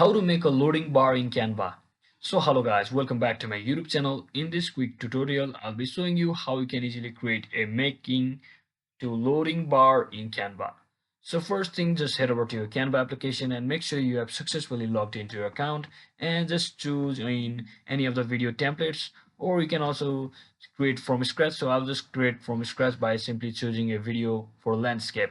How to make a loading bar in Canva. So hello guys, welcome back to my YouTube channel. In this quick tutorial, I'll be showing you how you can easily create a making to loading bar in Canva. So first thing, just head over to your Canva application and make sure you have successfully logged into your account and just choose in any of the video templates, or you can also create from scratch. So I'll just create from scratch by simply choosing a video for landscape.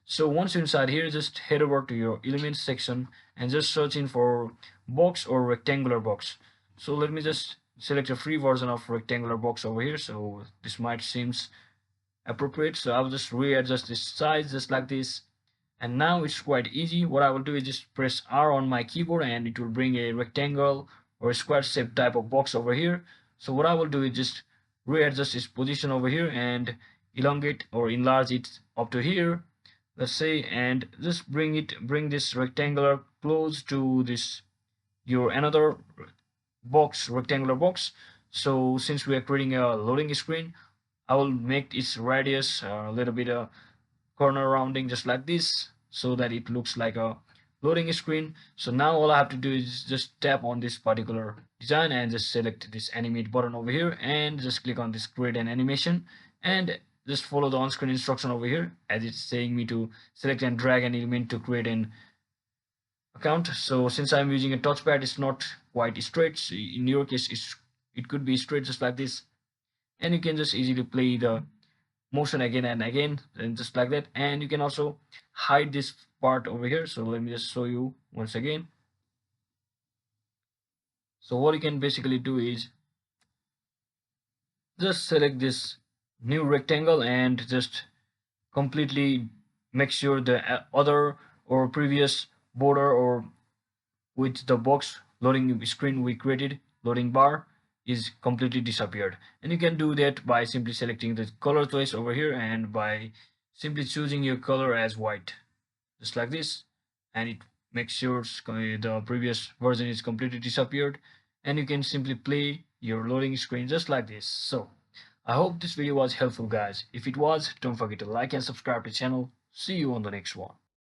So once you're inside here, just head over to your elements section and just searching for box or rectangular box. So let me just select a free version of rectangular box over here. So this might seems appropriate, so I'll just readjust this size just like this, and now it's quite easy. What I will do is just press R on my keyboard and it will bring a rectangle or a square shape type of box over here. So what I will do is just readjust its position over here and elongate or enlarge it up to here, let's say, and just bring this rectangular close to this your another box, rectangular box. So since we are creating a loading screen, I will make its radius a little bit corner rounding just like this, so that it looks like a loading screen. So now all I have to do is just tap on this particular design and just select this animate button over here and just click on this create an animation and just follow the on-screen instruction over here, as it's saying me to select and drag an element to create an account. So since I'm using a touchpad, it's not quite straight. So in your case, it could be straight just like this, and you can just easily play the motion again and again and just like that. And you can also hide this part over here. So let me just show you once again. So what you can basically do is just select this new rectangle and just completely make sure the other or previous border or with the box loading screen we created, loading bar, is completely disappeared. And you can do that by simply selecting the color choice over here and by simply choosing your color as white just like this, and it makes sure the previous version is completely disappeared, and you can simply play your loading screen just like this. So I hope this video was helpful guys. If it was, don't forget to like and subscribe to the channel. See you on the next one.